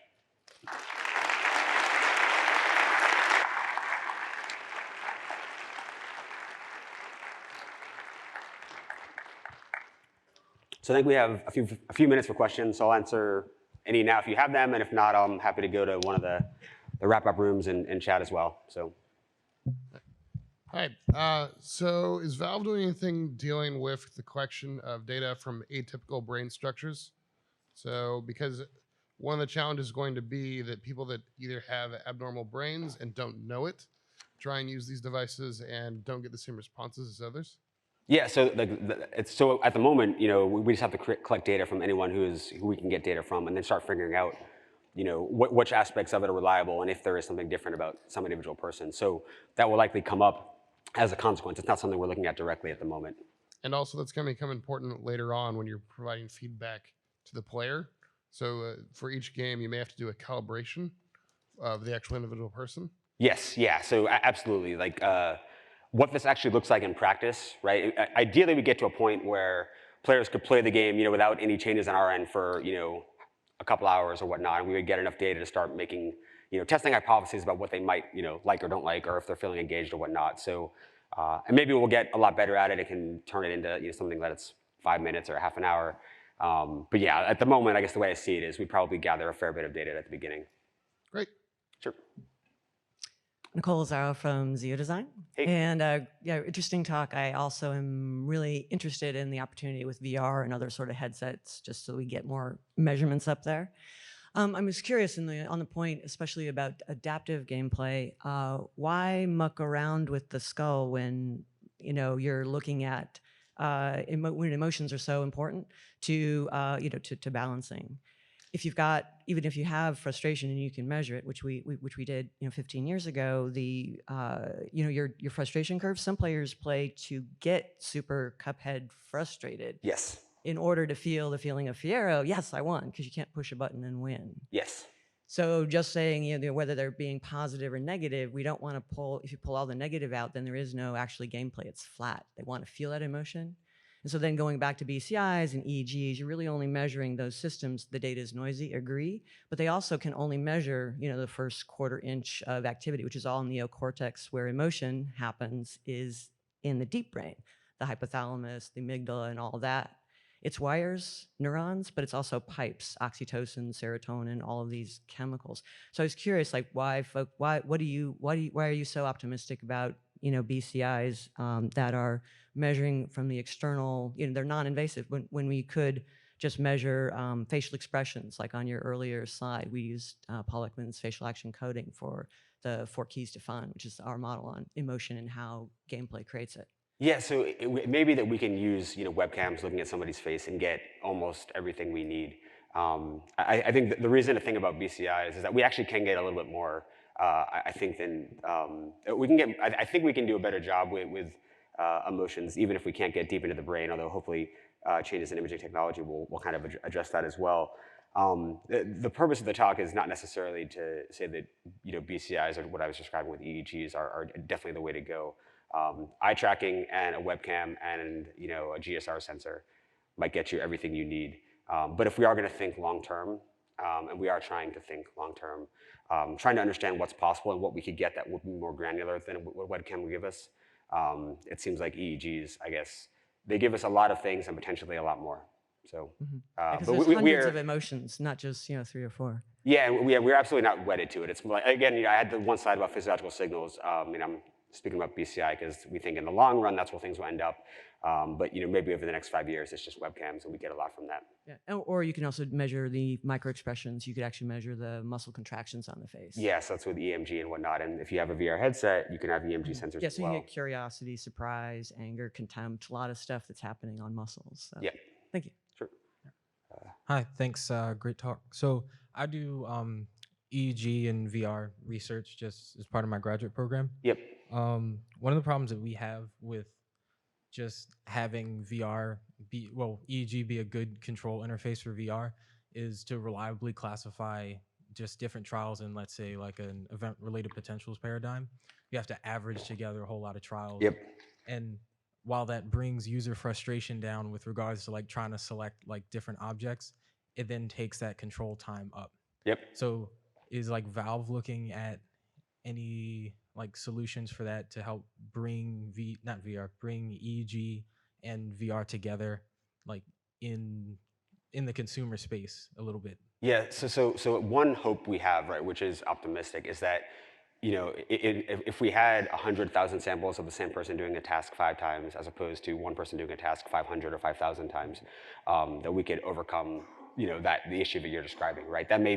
So I think we have a few minutes for questions. So I'll answer any now if you have them, and if not, I'm happy to go to one of the wrap-up rooms and chat as well. So. Hi. So is Valve doing anything dealing with the collection of data from atypical brain structures? So because one of the challenges is going to be that people that either have abnormal brains and don't know it try and use these devices and don't get the same responses as others? Yeah, so so at the moment, we just have to collect data from anyone who we can get data from, and then start figuring out, which aspects of it are reliable, and if there is something different about some individual person. So that will likely come up as a consequence. It's not something we're looking at directly at the moment. And also, that's going to become important later on when you're providing feedback to the player. So for each game, you may have to do a calibration of the actual individual person. Yes, yeah. So absolutely, what this actually looks like in practice, right? Ideally, we get to a point where players could play the game, without any changes on our end for, a couple hours or whatnot, and we would get enough data to start making, testing hypotheses about what they might, like or don't like, or if they're feeling engaged or whatnot. So, and maybe we'll get a lot better at it. It can turn it into something that's 5 minutes or half an hour. But yeah, at the moment, I guess the way I see it is we probably gather a fair bit of data at the beginning. Great. Sure. Nicole Lazaro from Zio Design. Hey. And yeah, interesting talk. I also am really interested in the opportunity with VR and other sort of headsets, just so we get more measurements up there. I was curious on the point, especially about adaptive gameplay. Why muck around with the skull when you're looking at when emotions are so important to to balancing? Even if you have frustration and you can measure it, which we did 15 years ago, your frustration curve. Some players play to get super Cuphead frustrated. Yes. In order to feel the feeling of Fiero, yes, I won, because you can't push a button and win. Yes. So just saying, whether they're being positive or negative, we don't want to pull, if you pull all the negative out, then there is no actually gameplay. It's flat. They want to feel that emotion. And so then going back to BCIs and EEGs, you're really only measuring those systems. The data is noisy, agree, but they also can only measure, the first quarter inch of activity, which is all neocortex, where emotion happens is in the deep brain, the hypothalamus, the amygdala, and all that. It's wires, neurons, but it's also pipes, oxytocin, serotonin, all of these chemicals. So I was curious, like, why are you so optimistic about, BCIs that are measuring from the external, they're non-invasive when we could just measure facial expressions, like on your earlier slide, we used Paul Ekman's facial action coding for the 4 keys to fun, which is our model on emotion and how gameplay creates it. Yeah, so it may be that we can use webcams looking at somebody's face and get almost everything we need. I think the reason to think about BCIs is that we actually can get a little bit more. I think than we can get. I think we can do a better job with emotions, even if we can't get deep into the brain. Although hopefully changes in imaging technology will kind of address that as well. The purpose of the talk is not necessarily to say that BCIs or what I was describing with EEGs are definitely the way to go. Eye tracking and a webcam and a GSR sensor might get you everything you need. But if we are going to think long term, and we are trying to think long term, trying to understand what's possible and what we could get that would be more granular than what webcam would give us, it seems like EEGs, I guess, they give us a lot of things and potentially a lot more. So, because there's hundreds of emotions, not just 3 or 4. Yeah, we're absolutely not wedded to it. It's like, again, I had the one slide about physiological signals. I'm speaking about BCI because we think in the long run that's where things will end up. But maybe over the next 5 years it's just webcams and we get a lot from that. Yeah, or you can also measure the micro expressions. You could actually measure the muscle contractions on the face. Yes, that's with EMG and whatnot. And if you have a VR headset, you can have EMG sensors Yeah, as so well. you get curiosity, surprise, anger, contempt, a lot of stuff that's happening on muscles. So. Yeah. Thank you. Sure. Hi, thanks. Great talk. So I do EEG and VR research just as part of my graduate program. Yep. One of the problems that we have with just having EEG be a good control interface for VR is to reliably classify just different trials in, let's say, like an event-related potentials paradigm. You have to average together a whole lot of trials. Yep. And while that brings user frustration down with regards to like trying to select like different objects, it then takes that control time up. Yep. So is like Valve looking at any like solutions for that to help bring bring EEG and VR together, like in the consumer space a little bit? Yeah. So one hope we have, right, which is optimistic, is that if we had 100,000 samples of the same person doing a task 5 times, as opposed to one person doing a task 500 or 5,000 times, that we could overcome the issue that you're describing, right? That may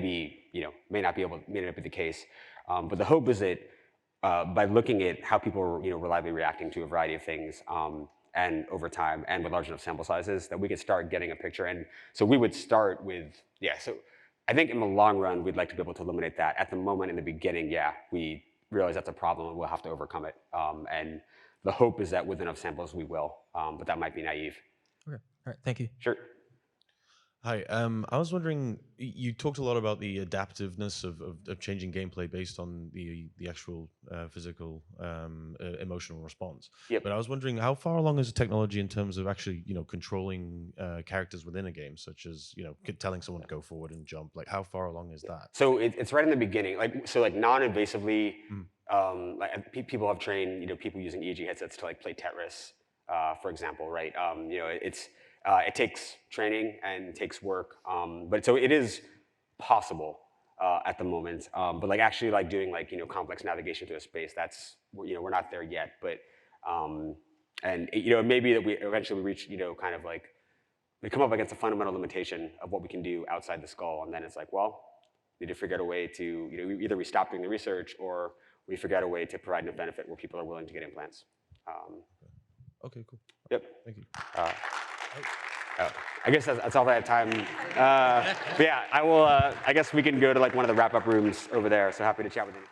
not be the case, but the hope is that by looking at how people are reliably reacting to a variety of things, and over time and with large enough sample sizes, that we could start getting a picture. And so we would start with So I think in the long run we'd like to be able to eliminate that. At the moment, in the beginning, we realize that's a problem and we'll have to overcome it. And the hope is that with enough samples we will, but that might be naive. Okay. All right. Thank you. Sure. Hi, I was wondering, you talked a lot about the adaptiveness of changing gameplay based on the actual physical emotional response. Yep. But I was wondering, how far along is the technology in terms of actually controlling characters within a game, such as telling someone to go forward and jump? Like, how far along is that? So it's right in the beginning, like non-invasively. People have trained people using EEG headsets to play Tetris, for example, right? It takes training and takes work, but so it is possible at the moment. But actually doing complex navigation through a space, that's we're not there yet. But and it may be that we eventually reach we come up against a fundamental limitation of what we can do outside the skull, and then it's like, well, we need to figure out a way to either we stop doing the research or we figure out a way to provide a benefit where people are willing to get implants. Okay, cool. Yep. Thank you. I guess that's all I have time. But yeah, I will. I guess we can go to one of the wrap-up rooms over there. So happy to chat with you.